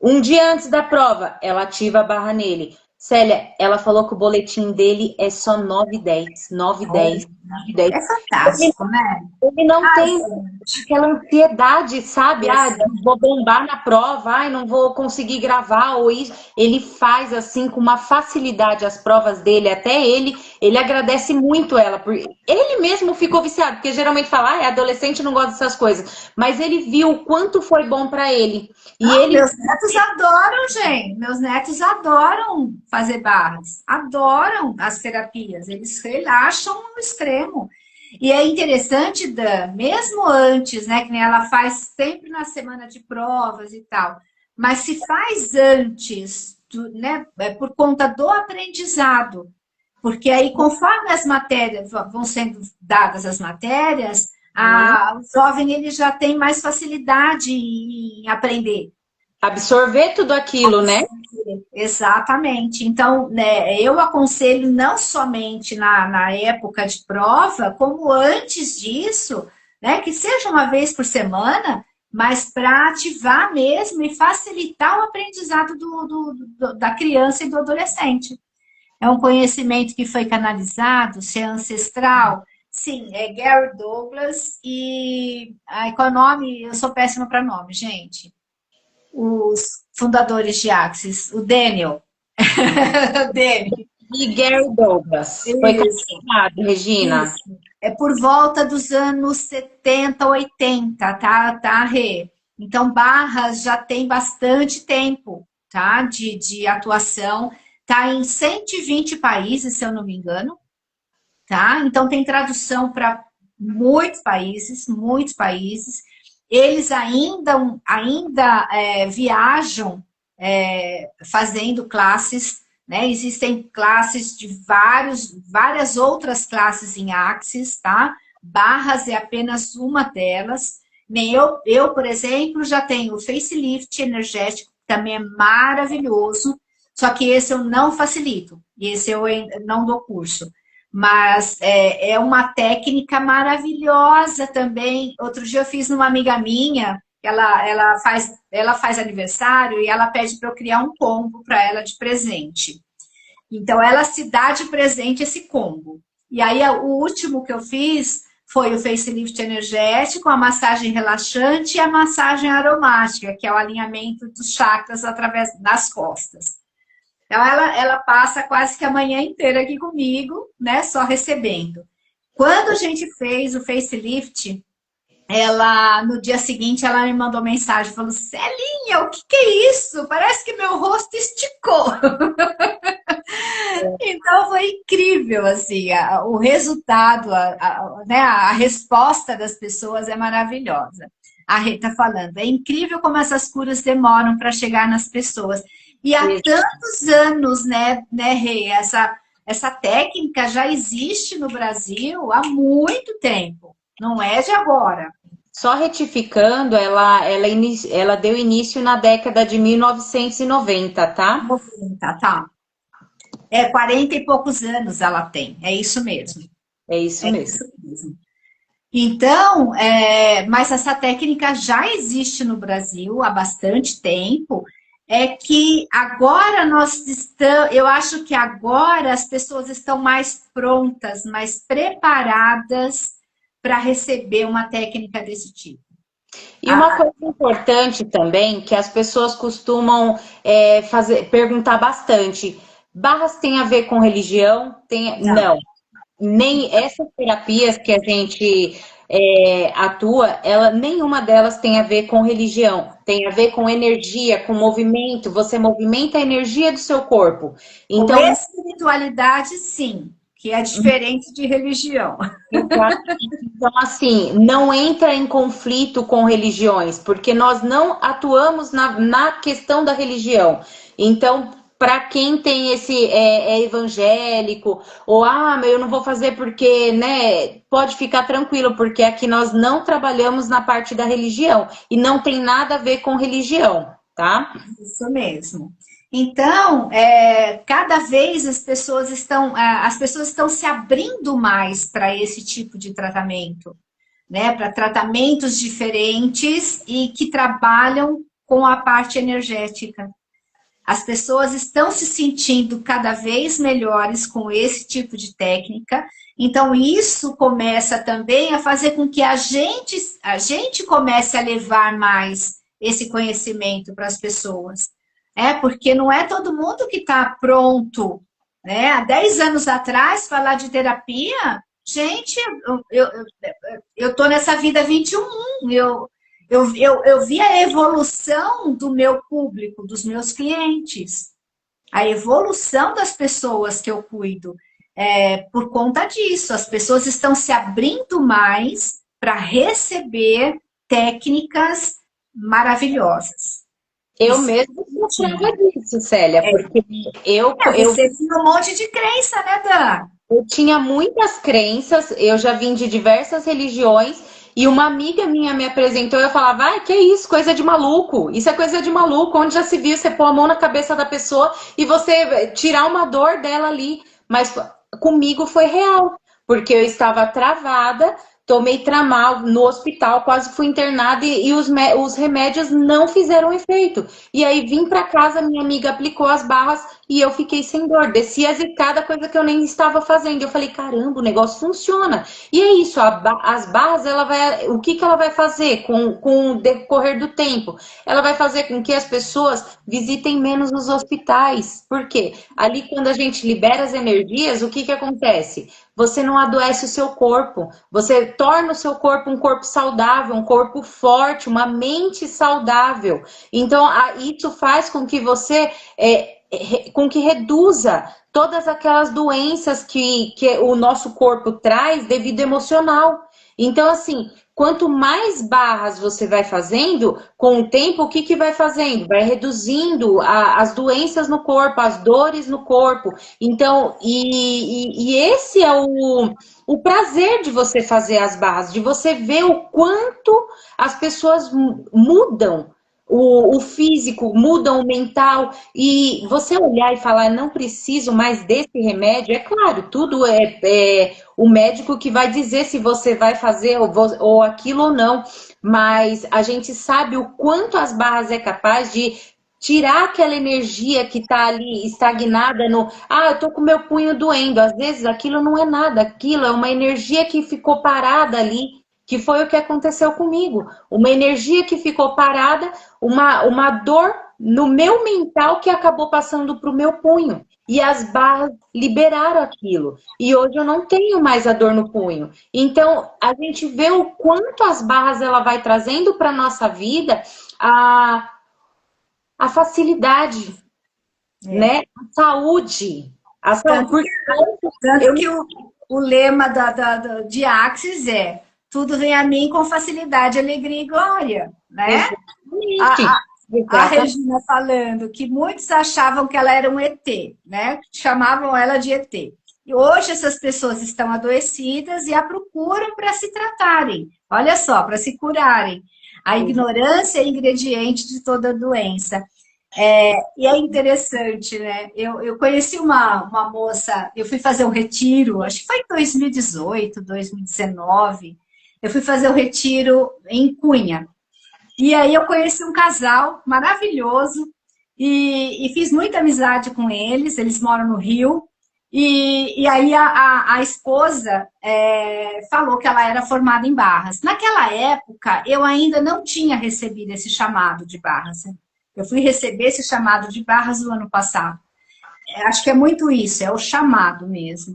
Um dia antes da prova, ela ativa a barra nele. Célia, ela falou que o boletim dele é só 9,10. 9,10. 9,10. É fantástico, né? Ele não Ai, tem gente, aquela ansiedade, sabe? Ah, essa- não vou bombar na prova, ai, não vou conseguir gravar ou isso. Ele faz assim com uma facilidade as provas dele, até ele agradece muito ela, porque ele mesmo ficou viciado, porque geralmente fala, ah, é adolescente, não gosta dessas coisas, mas ele viu o quanto foi bom para ele. E Não, ele meus netos adoram, gente. Meus netos adoram fazer barras, adoram as terapias. Eles relaxam no extremo. E é interessante, Dan, mesmo antes, né, que nem ela faz sempre na semana de provas e tal, mas se faz antes, né, por conta do aprendizado, porque aí, conforme as matérias vão sendo dadas as matérias, o jovem ele já tem mais facilidade em aprender. absorver tudo aquilo, né? Exatamente. Então, né, eu aconselho não somente na época de prova, como antes disso, né, que seja uma vez por semana, mas para ativar mesmo e facilitar o aprendizado da criança e do adolescente. É um conhecimento que foi canalizado, se é ancestral. Sim, é Gary Douglas e. Ai, qual é o nome? Eu sou péssima para nome, gente. Os fundadores de Axis, o Daniel. O Daniel. E Gary Douglas. Foi Isso, cancelado, Regina. isso. É por volta dos anos 70, 80, tá, Rê? Então, Barras já tem bastante tempo, tá? De atuação. Tá em 120 países, se eu não me engano, tá? Então tem tradução para muitos países, muitos países. Eles ainda viajam fazendo classes, né? Existem classes de várias outras classes em Axis, tá? Barras é apenas uma delas. Nem por exemplo, já tenho o facelift energético, que também é maravilhoso, só que esse eu não facilito, esse eu não dou curso. Mas é uma técnica maravilhosa também. Outro dia eu fiz numa amiga minha, ela faz aniversário e ela pede para eu criar um combo para ela de presente. Então ela se dá de presente esse combo. E aí o último que eu fiz foi o facelift energético, a massagem relaxante e a massagem aromática, que é o alinhamento dos chakras através das costas. Então, ela passa quase que a manhã inteira aqui comigo, né? Só recebendo. Quando a gente fez o facelift, no dia seguinte, ela me mandou mensagem, falou, Celinha, o que é isso? Parece que meu rosto esticou. Então, foi incrível, assim, o resultado, né, a resposta das pessoas é maravilhosa. A Rê tá falando, é incrível como essas curas demoram para chegar nas pessoas. E há tantos anos, né, Rê, essa técnica já existe no Brasil há muito tempo, não é de agora. Só retificando, ela deu início na década de 1990, tá? Tá. 40 e poucos anos ela tem, é isso mesmo. É isso É mesmo. isso mesmo. Então, mas essa técnica já existe no Brasil há bastante tempo. É que agora nós estamos, eu acho que agora as pessoas estão mais prontas, mais preparadas para receber uma técnica desse tipo. E uma coisa importante também, que as pessoas costumam perguntar bastante, barras tem a ver com religião? Não. Não. Nem essas terapias que a gente atua, nenhuma delas tem a ver com religião, tem a ver com energia, com movimento. Você movimenta a energia do seu corpo. Com Então, espiritualidade, sim, que é diferente de religião. então, assim, não entra em conflito com religiões, porque nós não atuamos na questão da religião. Então, para quem tem esse evangélico, ou eu não vou fazer porque, né, pode ficar tranquilo, porque aqui nós não trabalhamos na parte da religião e não tem nada a ver com religião, tá? Isso mesmo. Então, cada vez as pessoas estão se abrindo mais para esse tipo de tratamento, né? Para tratamentos diferentes e que trabalham com a parte energética. As pessoas estão se sentindo cada vez melhores com esse tipo de técnica. Então, isso começa também a fazer com que a gente comece a levar mais esse conhecimento para as pessoas. Porque não é todo mundo que está pronto. Né? Há 10 anos atrás, falar de terapia, gente, eu estou nessa vida há 21. Eu vi a evolução do meu público, dos meus clientes, a evolução das pessoas que eu cuido. Por conta disso, as pessoas estão se abrindo mais para receber técnicas maravilhosas. Eu Isso. mesmo sou prova disso, Célia, porque Você tem um monte de crença, né, Dan? eu tinha muitas crenças, eu já vim de diversas religiões, e uma amiga minha me apresentou e eu falava, que é isso, coisa de maluco, isso é coisa de maluco, onde já se viu você pôr a mão na cabeça da pessoa e você tirar uma dor dela ali. Mas comigo foi real, porque eu estava travada, tomei tramal no hospital, quase fui internada e os remédios não fizeram efeito. E aí vim para casa, minha amiga aplicou as barras e eu fiquei sem dor. Desci a zicada, coisa que eu nem estava fazendo. Eu falei, caramba, o negócio funciona. E é isso, as barras, o que ela vai fazer com o decorrer do tempo? Ela vai fazer com que as pessoas visitem menos os hospitais. Por quê? Ali, quando a gente libera as energias, o que acontece? Você não adoece o seu corpo, você torna o seu corpo um corpo saudável, um corpo forte, uma mente saudável. Então, isso faz com que você com que reduza todas aquelas doenças que o nosso corpo traz devido emocional. Então, assim, quanto mais barras você vai fazendo, com o tempo, o que vai fazendo? Vai reduzindo as doenças no corpo, as dores no corpo. Então, e esse é o prazer de você fazer as barras, de você ver o quanto as pessoas mudam o físico, mudam o mental, e você olhar e falar, não preciso mais desse remédio, é claro, tudo é o médico que vai dizer se você vai fazer ou aquilo ou não, mas a gente sabe o quanto as barras é capaz de tirar aquela energia que está ali estagnada eu tô com meu punho doendo, às vezes aquilo não é nada, aquilo é uma energia que ficou parada ali, que foi o que aconteceu comigo. Uma energia que ficou parada, uma dor no meu mental que acabou passando para o meu punho. E as barras liberaram aquilo. E hoje eu não tenho mais a dor no punho. Então, a gente vê o quanto as barras ela vai trazendo para a nossa vida a facilidade, né? A saúde. Tanto que o lema de Axis é tudo vem a mim com facilidade, alegria e glória, né? A Regina falando que muitos achavam que ela era um ET, né? Chamavam ela de ET. E hoje essas pessoas estão adoecidas e a procuram para se tratarem. Olha só, para se curarem. A ignorância é ingrediente de toda doença. E é interessante, né? Eu conheci uma moça, eu fui fazer um retiro, acho que foi em 2018, 2019, Eu fui fazer o retiro em Cunha. E aí eu conheci um casal maravilhoso e fiz muita amizade com eles. Eles moram no Rio. E aí a esposa falou que ela era formada em Barras. Naquela época, eu ainda não tinha recebido esse chamado de Barras. Eu fui receber esse chamado de Barras no ano passado. Acho que é muito isso, é o chamado mesmo.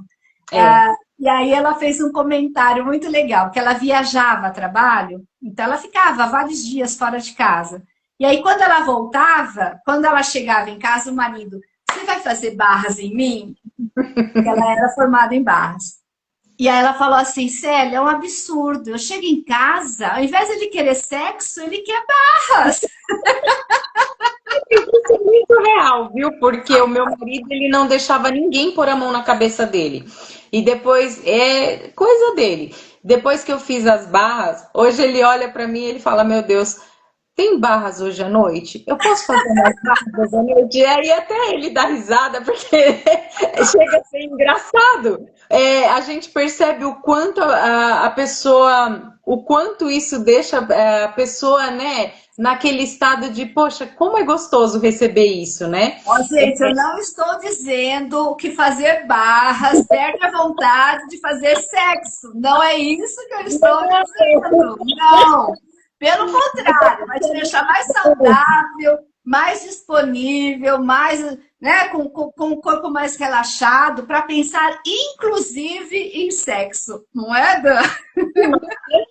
É. E aí ela fez um comentário muito legal, que ela viajava a trabalho, então ela ficava vários dias fora de casa. E aí quando ela voltava, quando ela chegava em casa, o marido, você vai fazer barras em mim? Porque ela era formada em Barras. E aí ela falou assim, Célia, é um absurdo. Eu chego em casa, ao invés de ele querer sexo, ele quer barras. Isso é muito real, viu? Porque o meu marido, ele não deixava ninguém pôr a mão na cabeça dele. E depois, é coisa dele. Depois que eu fiz as barras, hoje ele olha pra mim e ele fala, meu Deus, tem barras hoje à noite? Eu posso fazer umas barras hoje à noite? E aí até ele dá risada, porque chega a ser engraçado. A gente percebe o quanto a pessoa, o quanto isso deixa a pessoa, né, naquele estado de, poxa, como é gostoso receber isso, né? Ó, gente, eu não estou dizendo que fazer barras perde a vontade de fazer sexo. Não é isso que eu estou dizendo. Não. Pelo contrário, vai te deixar mais saudável, mais disponível, mais, né, com o corpo mais relaxado, para pensar, inclusive, em sexo. Não é, Dan?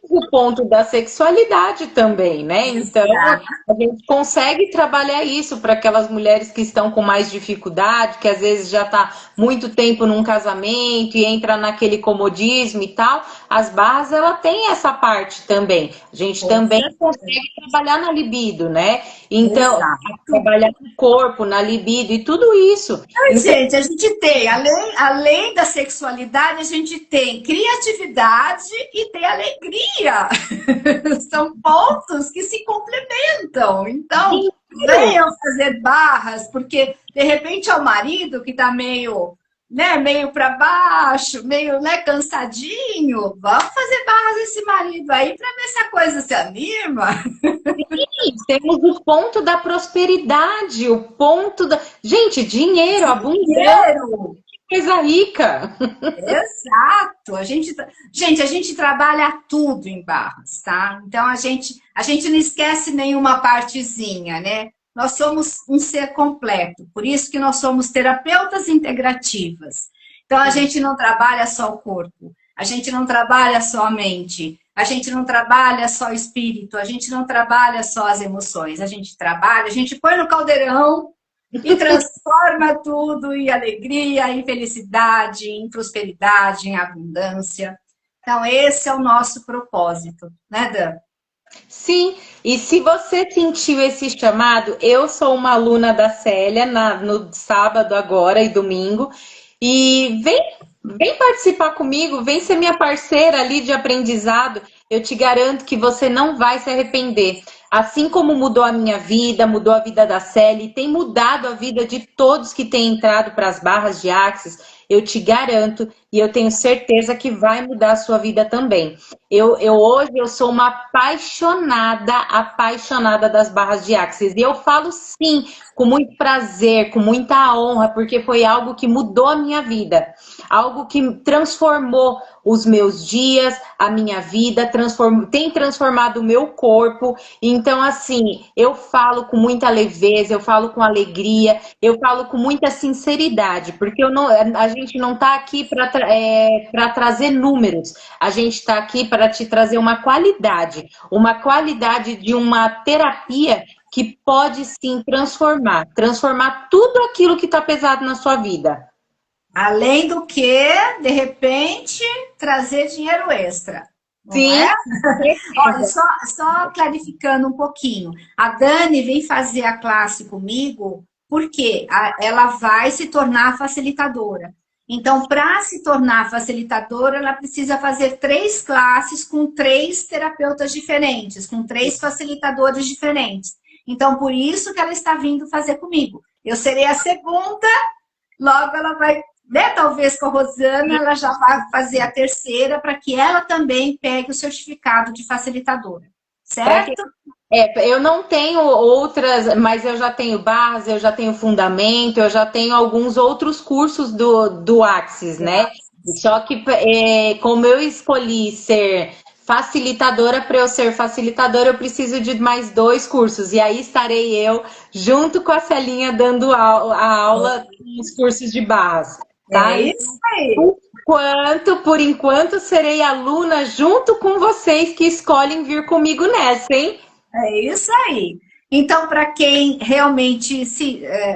O ponto da sexualidade também, né? Então, Exato. a gente consegue trabalhar isso para aquelas mulheres que estão com mais dificuldade, que às vezes já está muito tempo num casamento e entra naquele comodismo e tal. As barras, ela tem essa parte também. A gente também consegue trabalhar na libido, né? Então, Exato. trabalhar no corpo, na libido e tudo isso. Ai, Então, gente, a gente tem, além da sexualidade, a gente tem criatividade e tem alegria. São pontos que se complementam. Então, venham fazer barras, porque de repente é o marido que está meio, né, meio para baixo, meio, né, cansadinho. Vamos fazer barras esse marido aí para ver se a coisa se anima. temos o ponto da prosperidade, o ponto da. Gente, dinheiro, abundância, Dinheiro. coisa rica. Exato. A gente trabalha tudo em barras, tá? Então a gente não esquece nenhuma partezinha, né? Nós somos um ser completo, por isso que nós somos terapeutas integrativas. Então a gente não trabalha só o corpo, a gente não trabalha só a mente, a gente não trabalha só o espírito, a gente não trabalha só as emoções, a gente trabalha, a gente põe no caldeirão e transforma tudo em alegria, em felicidade, em prosperidade, em abundância. Então, esse é o nosso propósito, né, Dan? Sim, e se você sentiu esse chamado, eu sou uma aluna da Célia no sábado agora e domingo, e vem participar comigo, vem ser minha parceira ali de aprendizado. Eu te garanto que você não vai se arrepender. Assim como mudou a minha vida, mudou a vida da Célia, e tem mudado a vida de todos que têm entrado para as barras de Axis, eu te garanto e eu tenho certeza que vai mudar a sua vida também. Hoje eu sou uma apaixonada das barras de Axis. E eu falo sim, com muito prazer, com muita honra, porque foi algo que mudou a minha vida. Algo que transformou os meus dias, a minha vida, tem transformado o meu corpo. Então, assim, eu falo com muita leveza, eu falo com alegria, eu falo com muita sinceridade, porque a gente não está aqui para trazer números, a gente está aqui para te trazer uma qualidade de uma terapia que pode sim transformar tudo aquilo que está pesado na sua vida. Além do que, de repente, trazer dinheiro extra. Não Sim. é? Olha, só clarificando um pouquinho. A Dani vem fazer a classe comigo porque ela vai se tornar facilitadora. Então, para se tornar facilitadora, ela precisa fazer 3 classes com 3 terapeutas diferentes, com 3 facilitadores diferentes. Então, por isso que ela está vindo fazer comigo. Eu serei a segunda, logo ela vai né, talvez com a Rosana, ela já vai fazer a terceira para que ela também pegue o certificado de facilitadora, certo? Eu não tenho outras, mas eu já tenho base, eu já tenho fundamento, eu já tenho alguns outros cursos do Axis, né? Só que como eu escolhi ser facilitadora, para eu ser facilitadora, eu preciso de mais 2 cursos. E aí estarei eu, junto com a Celinha, dando a aula nos cursos de barras, tá? É isso aí. Por enquanto, serei aluna junto com vocês que escolhem vir comigo nessa, hein? É isso aí. Então, para quem realmente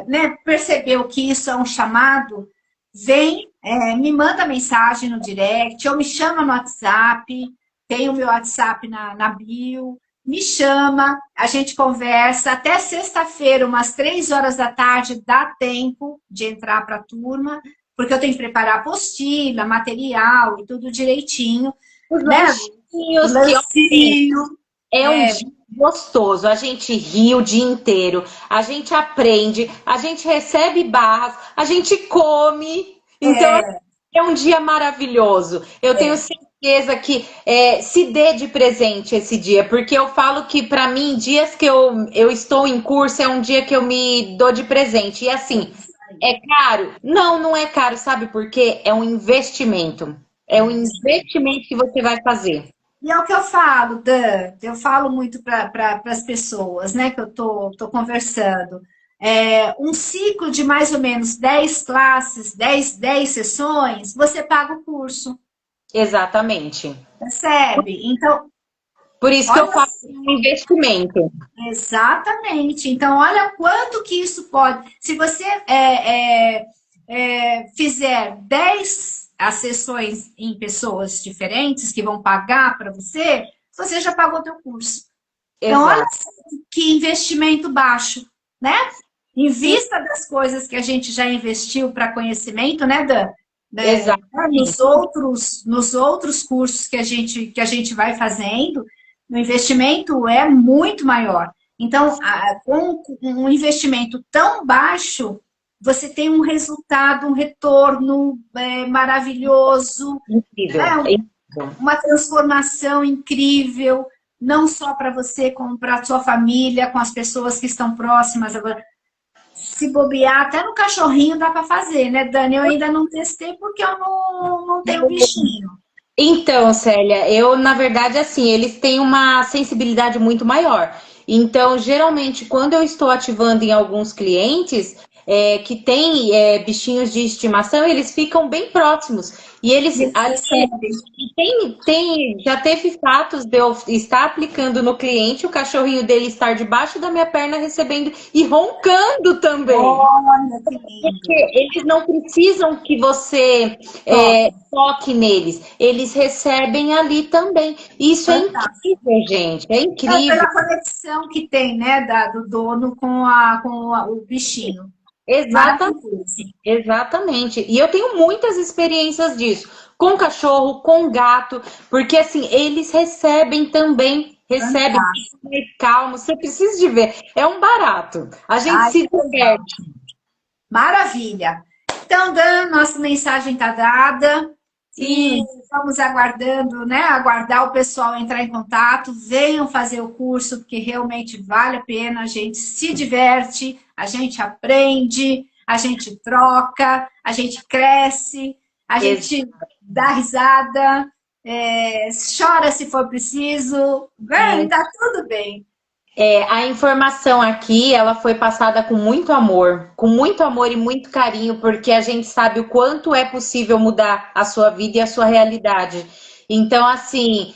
né, percebeu que isso é um chamado, vem, me manda mensagem no direct, ou me chama no WhatsApp, tem o meu WhatsApp na bio, me chama, a gente conversa. Até sexta-feira, umas 3 horas da tarde, dá tempo de entrar para a turma, porque eu tenho que preparar apostila, material e tudo direitinho. Os Né? lanchinhos, Lancinho. é um dia gostoso, a gente ri o dia inteiro, a gente aprende, a gente recebe barras, a gente come. Então é um dia maravilhoso. Eu tenho certeza que se dê de presente esse dia, porque eu falo que para mim, dias que eu estou em curso é um dia que eu me dou de presente. E assim, é caro? Não, não é caro, sabe por quê? É um investimento. É um investimento que você vai fazer. E é o que eu falo, Dan, eu falo muito para as pessoas, né, que eu tô conversando. Um ciclo de mais ou menos 10 classes, 10 sessões, você paga o curso, Exatamente. percebe? Então, Por isso que eu olha, falo um investimento. exatamente. Então, olha quanto que isso pode. Se você fizer 10 as sessões em pessoas diferentes que vão pagar para você, você já pagou teu curso. Então, olha Exato. que investimento baixo, né? Em vista das coisas que a gente já investiu para conhecimento, né, Dan? Exatamente. Nos outros cursos que a gente vai fazendo, o investimento é muito maior. Então, com um investimento tão baixo, você tem um resultado, um retorno maravilhoso, Incrível. né? Uma transformação incrível, não só para você, como para a sua família, com as pessoas que estão próximas. Agora, se bobear, até no cachorrinho dá para fazer, né, Dani? Eu ainda não testei porque eu não tenho bichinho. Então, Célia, na verdade, assim, eles têm uma sensibilidade muito maior. Então, geralmente, quando eu estou ativando em alguns clientes que têm bichinhos de estimação, eles ficam bem próximos. E eles já teve fatos de eu estar aplicando no cliente, o cachorrinho dele estar debaixo da minha perna recebendo e roncando também. Olha que lindo. Porque eles não precisam que você toque neles, eles recebem ali também. Isso é incrível, gente, é incrível. Pela conexão que tem, né, do dono com o bichinho. Exatamente, exatamente. E eu tenho muitas experiências disso, com cachorro, com gato, porque assim, eles recebem também, recebem mais calmo, você precisa de ver, é um barato, a gente se diverte. Maravilha. Então, Dan, nossa mensagem está dada. E vamos aguardando, né? Aguardar o pessoal entrar em contato, venham fazer o curso, porque realmente vale a pena, a gente se diverte, a gente aprende, a gente troca, a gente cresce, a gente dá risada, chora se for preciso, tá tudo bem. A informação aqui, ela foi passada com muito amor e muito carinho, porque a gente sabe o quanto é possível mudar a sua vida e a sua realidade. Então, assim,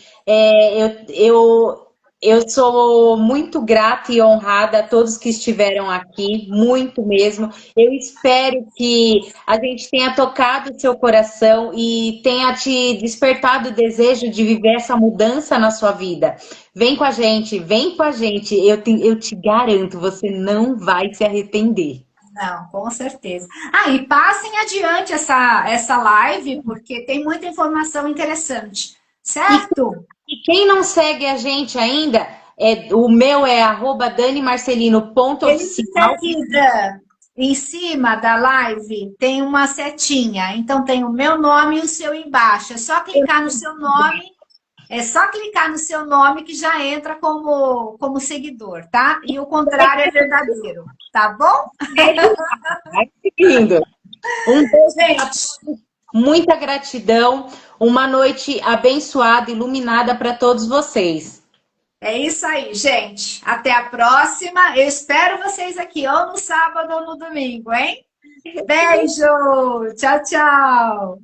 eu sou muito grata e honrada a todos que estiveram aqui, muito mesmo. Eu espero que a gente tenha tocado o seu coração e tenha te despertado o desejo de viver essa mudança na sua vida. Vem com a gente, vem com a gente. Eu te garanto, você não vai se arrepender. Não, com certeza. E passem adiante essa live, porque tem muita informação interessante, certo? E quem não segue a gente ainda, o meu é @danimarcelino.oficial. Aqui, Dan. em cima da live tem uma setinha. Então tem o meu nome e o seu embaixo. É só clicar no seu nome. É só clicar no seu nome que já entra como seguidor, tá? E o contrário é verdadeiro, tá bom? Vai seguindo. Um beijo, Gente, muita gratidão, uma noite abençoada, iluminada para todos vocês. é isso aí, gente. Até a próxima. Eu espero vocês aqui, ou no sábado ou no domingo, hein? Beijo! Tchau, tchau!